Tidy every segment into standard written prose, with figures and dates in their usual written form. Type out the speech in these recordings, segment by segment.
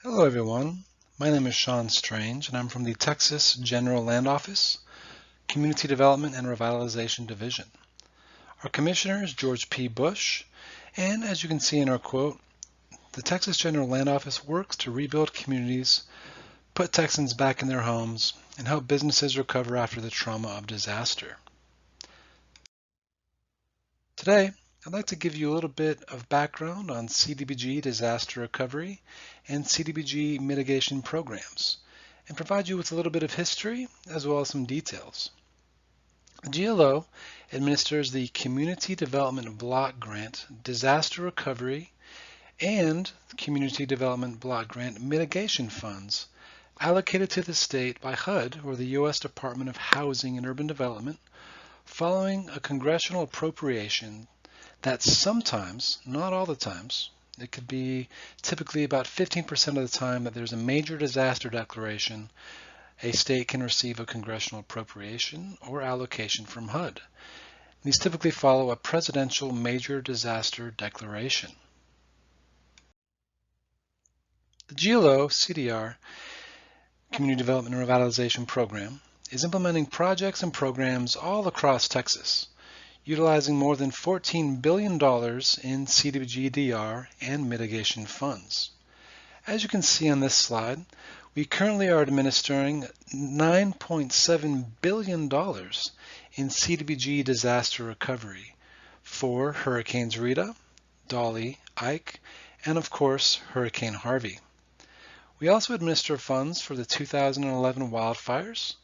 Hello everyone, my name is Shawn Strange and I'm from the Texas General Land Office, Community Development and Revitalization Division. Our Commissioner is George P. Bush, and as you can see in our quote, the Texas General Land Office works to rebuild communities, put Texans back in their homes, and help businesses recover after the trauma of disaster. Today, I'd like to give you a little bit of background on CDBG disaster recovery and CDBG mitigation programs, and provide you with a little bit of history as well as some details. GLO administers the Community Development Block Grant Disaster Recovery and Community Development Block Grant Mitigation Funds allocated to the state by HUD, or the U.S. Department of Housing and Urban Development, following a congressional appropriation that sometimes, not all the times, it could be typically about 15% of the time that there's a major disaster declaration, a state can receive a congressional appropriation or allocation from HUD. These typically follow a presidential major disaster declaration. The GLO-CDR Community Development and Revitalization Program is implementing projects and programs all across Texas, utilizing more than $14 billion in CDBG-DR and mitigation funds. As you can see on this slide, we currently are administering $9.7 billion in CDBG disaster recovery for Hurricanes Rita, Dolly, Ike, and of course Hurricane Harvey. We also administer funds for the 2011 wildfires.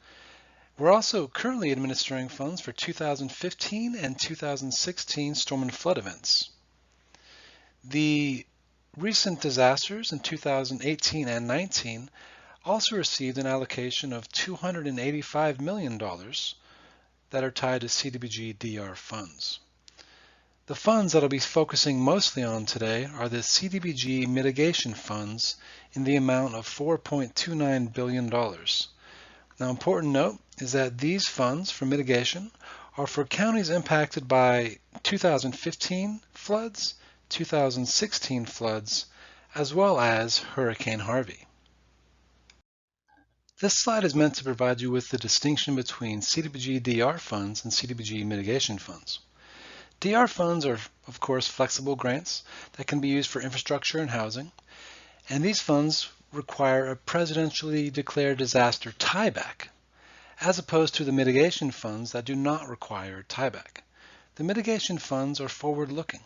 We're also currently administering funds for 2015 and 2016 storm and flood events. The recent disasters in 2018 and 19 also received an allocation of $285 million that are tied to CDBG-DR funds. The funds that I'll be focusing mostly on today are the CDBG mitigation funds in the amount of $4.29 billion. Now, important note is that these funds for mitigation are for counties impacted by 2015 floods, 2016 floods, as well as Hurricane Harvey. This slide is meant to provide you with the distinction between CDBG-DR funds and CDBG mitigation funds. DR funds are, of course, flexible grants that can be used for infrastructure and housing, and these funds require a presidentially declared disaster tieback, as opposed to the mitigation funds that do not require tieback. The mitigation funds are forward-looking,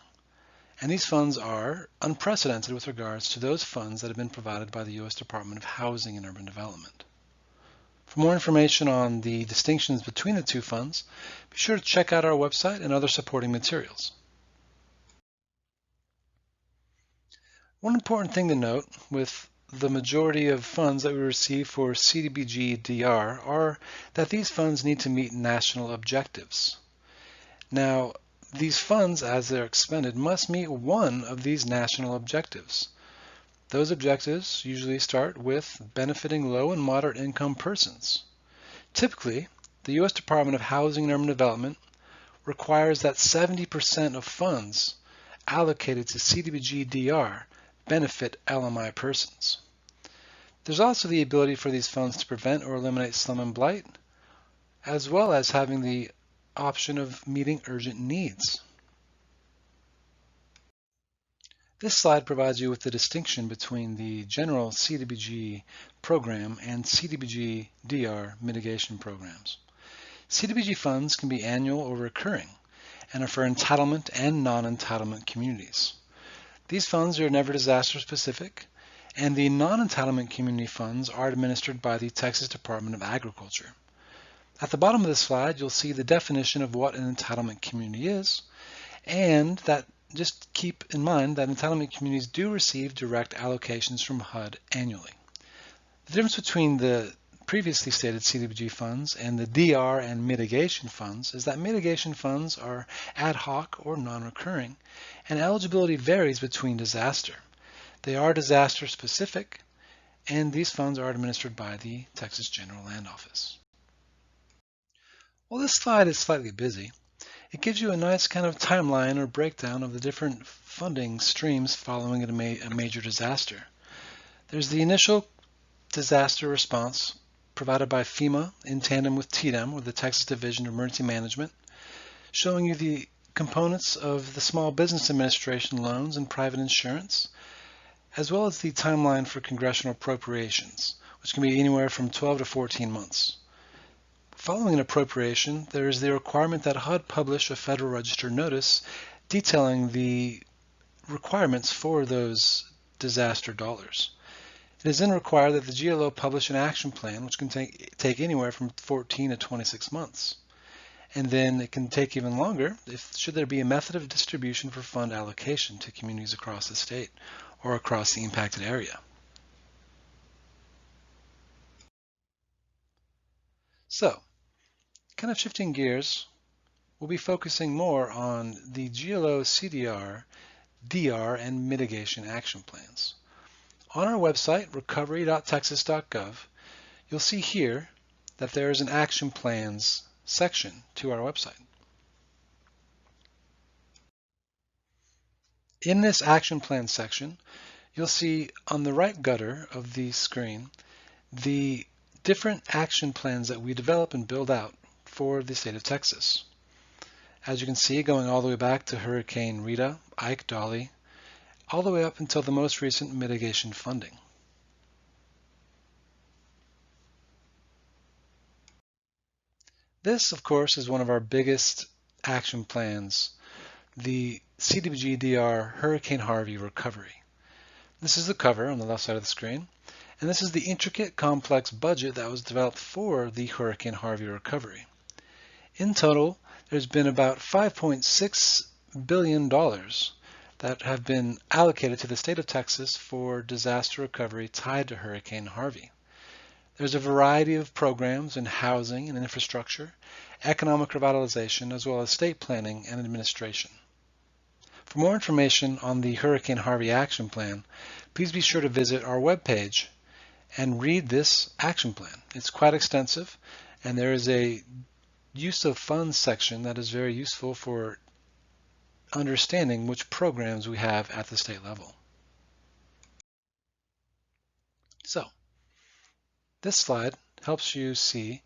and these funds are unprecedented with regards to those funds that have been provided by the U.S. Department of Housing and Urban Development. For more information on the distinctions between the two funds, be sure to check out our website and other supporting materials. One important thing to note with the majority of funds that we receive for CDBG-DR are that these funds need to meet national objectives. Now, these funds, as they're expended, must meet one of these national objectives. Those objectives usually start with benefiting low and moderate income persons. Typically, the U.S. Department of Housing and Urban Development requires that 70% of funds allocated to CDBG-DR benefit LMI persons. There's also the ability for these funds to prevent or eliminate slum and blight, as well as having the option of meeting urgent needs. This slide provides you with the distinction between the general CDBG program and CDBG-DR mitigation programs. CDBG funds can be annual or recurring and are for entitlement and non-entitlement communities. These funds are never disaster specific, and the non-entitlement community funds are administered by the Texas Department of Agriculture. At the bottom of the slide, you'll see the definition of what an entitlement community is, and that just keep in mind that entitlement communities do receive direct allocations from HUD annually. The difference between the previously stated CDBG funds and the DR and mitigation funds is that mitigation funds are ad hoc or non-recurring, and eligibility varies between disaster. They are disaster specific, and these funds are administered by the Texas General Land Office. Well, this slide is slightly busy. It gives you a nice kind of timeline or breakdown of the different funding streams following a major disaster. There's the initial disaster response provided by FEMA in tandem with TDEM, or the Texas Division of Emergency Management, showing you the components of the Small Business Administration loans and private insurance, as well as the timeline for congressional appropriations, which can be anywhere from 12 to 14 months. Following an appropriation, there is the requirement that HUD publish a Federal Register notice detailing the requirements for those disaster dollars. It is then required that the GLO publish an action plan, which can take anywhere from 14 to 26 months. And then it can take even longer should there be a method of distribution for fund allocation to communities across the state or across the impacted area. So, kind of shifting gears, we'll be focusing more on the GLO-CDR, DR, and mitigation action plans. On our website, recovery.texas.gov, you'll see here that there is an action plans section to our website. In this action plan section, you'll see on the right gutter of the screen the different action plans that we develop and build out for the state of Texas. As you can see, going all the way back to Hurricane Rita, Ike, Dolly, all the way up until the most recent mitigation funding. This, of course, is one of our biggest action plans, the CDBG-DR Hurricane Harvey recovery. This is the cover on the left side of the screen, and this is the intricate, complex budget that was developed for the Hurricane Harvey recovery. In total, there's been about $5.6 billion that have been allocated to the state of Texas for disaster recovery tied to Hurricane Harvey. There's a variety of programs in housing and infrastructure, economic revitalization, as well as state planning and administration. For more information on the Hurricane Harvey Action Plan, please be sure to visit our webpage and read this action plan. It's quite extensive, and there is a use of funds section that is very useful for understanding which programs we have at the state level. So, this slide helps you see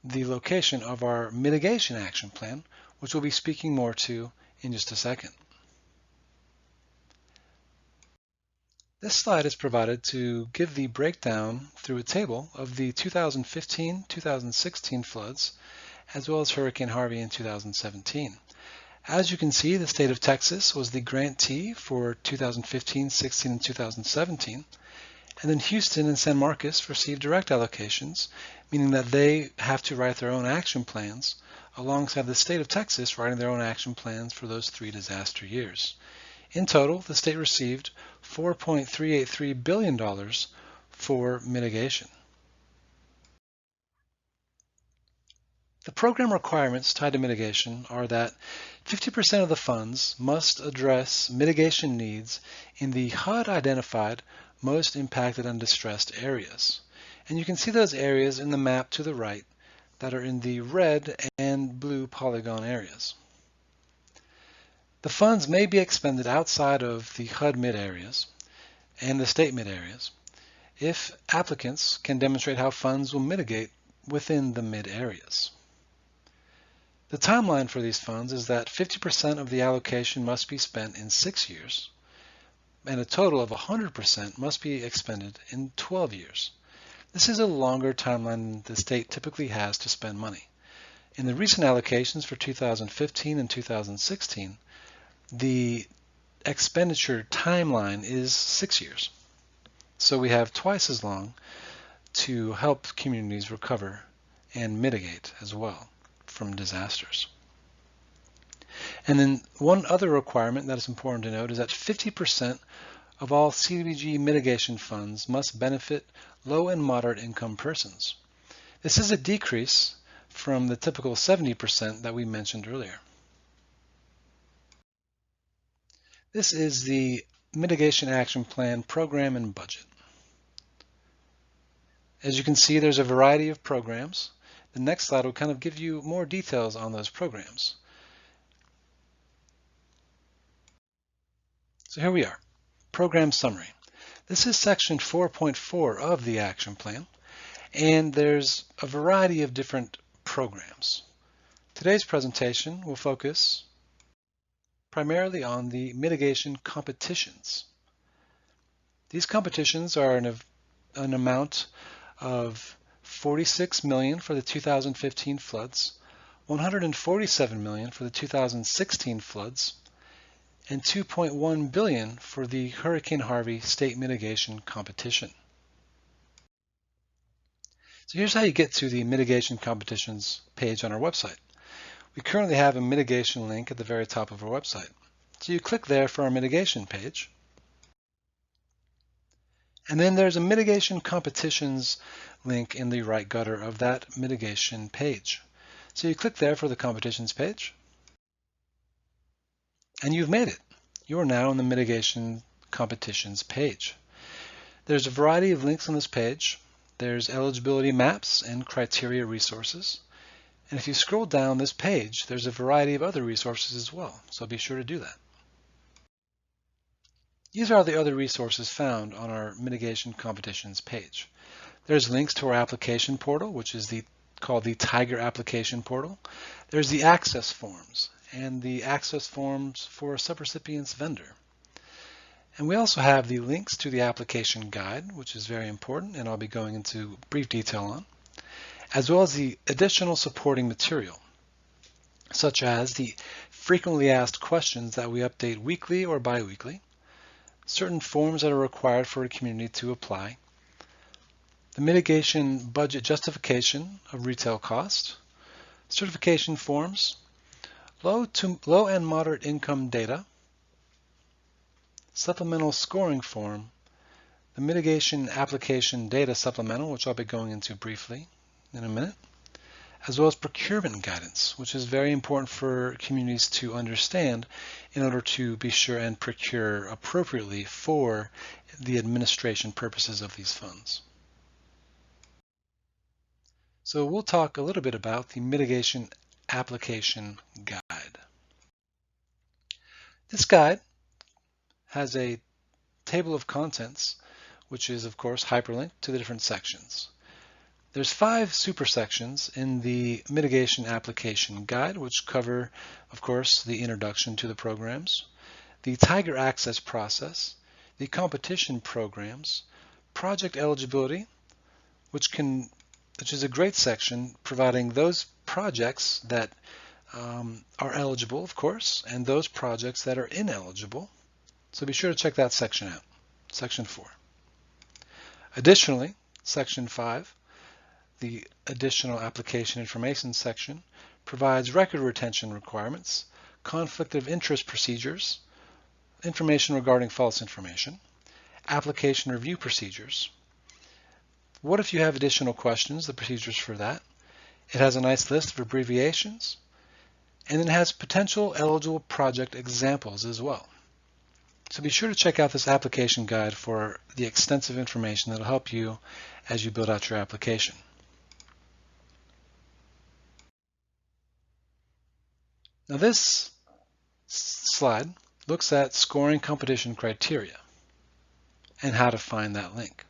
the location of our mitigation action plan, which we'll be speaking more to in just a second. This slide is provided to give the breakdown through a table of the 2015-2016 floods, as well as Hurricane Harvey in 2017. As you can see, the state of Texas was the grantee for 2015, 16, and 2017. And then Houston and San Marcos receive direct allocations, meaning that they have to write their own action plans alongside the state of Texas writing their own action plans for those 3 disaster years. In total, the state received $4.383 billion for mitigation. The program requirements tied to mitigation are that 50% of the funds must address mitigation needs in the HUD-identified most impacted and distressed areas. And you can see those areas in the map to the right that are in the red and blue polygon areas. The funds may be expended outside of the HUD mid areas and the state mid areas if applicants can demonstrate how funds will mitigate within the mid areas. The timeline for these funds is that 50% of the allocation must be spent in 6 years, and a total of 100% must be expended in 12 years. This is a longer timeline than the state typically has to spend money. In the recent allocations for 2015 and 2016, the expenditure timeline is 6 years. So we have twice as long to help communities recover and mitigate as well from disasters. And then one other requirement that is important to note is that 50% of all CDBG mitigation funds must benefit low and moderate income persons. This is a decrease from the typical 70% that we mentioned earlier. This is the Mitigation Action Plan program and budget. As you can see, there's a variety of programs. The next slide will kind of give you more details on those programs. So here we are, program summary. This is section 4.4 of the action plan, and there's a variety of different programs. Today's presentation will focus primarily on the mitigation competitions. These competitions are an amount of $46 million for the 2015 floods, $147 million for the 2016 floods, and $2.1 billion for the Hurricane Harvey State Mitigation Competition. So here's how you get to the mitigation competitions page on our website. We currently have a mitigation link at the very top of our website. So you click there for our mitigation page. And then there's a mitigation competitions link in the right gutter of that mitigation page. So you click there for the competitions page. And you've made it. You are now on the mitigation competitions page. There's a variety of links on this page. There's eligibility maps and criteria resources. And if you scroll down this page, there's a variety of other resources as well, so be sure to do that. These are the other resources found on our mitigation competitions page. There's links to our application portal, which is called the Tiger application portal. There's the access forms and the access forms for a subrecipient's vendor. And we also have the links to the application guide, which is very important, and I'll be going into brief detail on, as well as the additional supporting material, such as the frequently asked questions that we update weekly or bi-weekly, certain forms that are required for a community to apply, the mitigation budget justification of retail cost, certification forms, low and moderate income data, supplemental scoring form, the mitigation application data supplemental, which I'll be going into briefly in a minute, as well as procurement guidance, which is very important for communities to understand in order to be sure and procure appropriately for the administration purposes of these funds. So we'll talk a little bit about the mitigation application guide. This guide has a table of contents, which is of course hyperlinked to the different sections. There's 5 supersections in the mitigation application guide, which cover, of course, the introduction to the programs, the Tiger access process, the competition programs, project eligibility, which is a great section providing those projects that are eligible, of course, and those projects that are ineligible. So be sure to check that section out, section 4. Additionally, section 5, the additional application information section, provides record retention requirements, conflict of interest procedures, information regarding false information, application review procedures. What if you have additional questions, the procedures for that. It has a nice list of abbreviations, and it has potential eligible project examples as well. So be sure to check out this application guide for the extensive information that will help you as you build out your application. Now this slide looks at scoring competition criteria and how to find that link.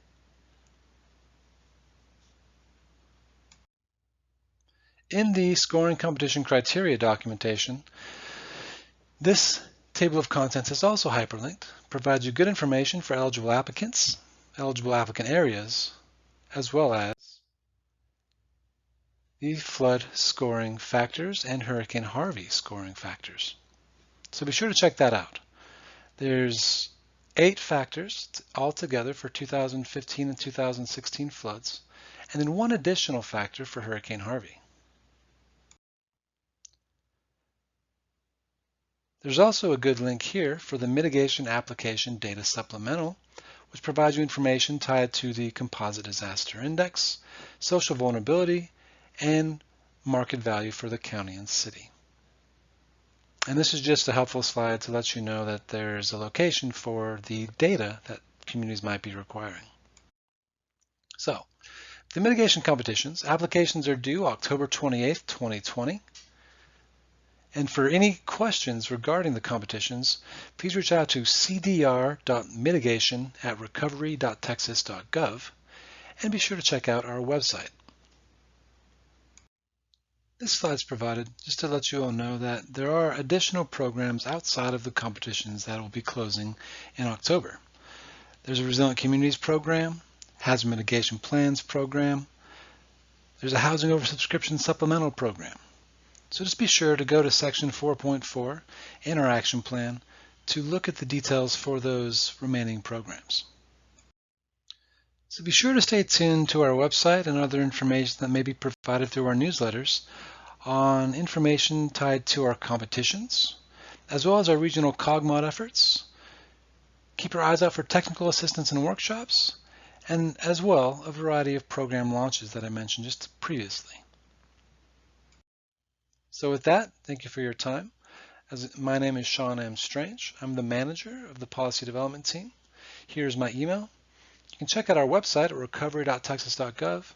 In the scoring competition criteria documentation, this table of contents is also hyperlinked, provides you good information for eligible applicants, eligible applicant areas, as well as the flood scoring factors and Hurricane Harvey scoring factors. So be sure to check that out. There's 8 factors altogether for 2015 and 2016 floods, and then 1 additional factor for Hurricane Harvey. There's also a good link here for the Mitigation Application Data Supplemental, which provides you information tied to the Composite Disaster Index, social vulnerability, and market value for the county and city. And this is just a helpful slide to let you know that there's a location for the data that communities might be requiring. So, the mitigation competitions, applications are due October 28th, 2020. And for any questions regarding the competitions, please reach out to cdr.mitigation@recovery.texas.gov and be sure to check out our website. This slide is provided just to let you all know that there are additional programs outside of the competitions that will be closing in October. There's a Resilient Communities program, Hazard Mitigation Plans program, there's a Housing Oversubscription Supplemental program. So just be sure to go to section 4.4 in our action plan to look at the details for those remaining programs. So be sure to stay tuned to our website and other information that may be provided through our newsletters on information tied to our competitions, as well as our regional COGMOD efforts. Keep your eyes out for technical assistance and workshops, and as well a variety of program launches that I mentioned just previously. So with that, thank you for your time. My name is Shawn M. Strange. I'm the manager of the policy development team. Here's my email. You can check out our website at recovery.texas.gov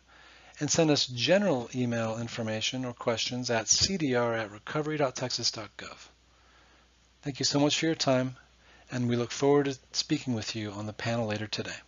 and send us general email information or questions at cdr@recovery.texas.gov. Thank you so much for your time, and we look forward to speaking with you on the panel later today.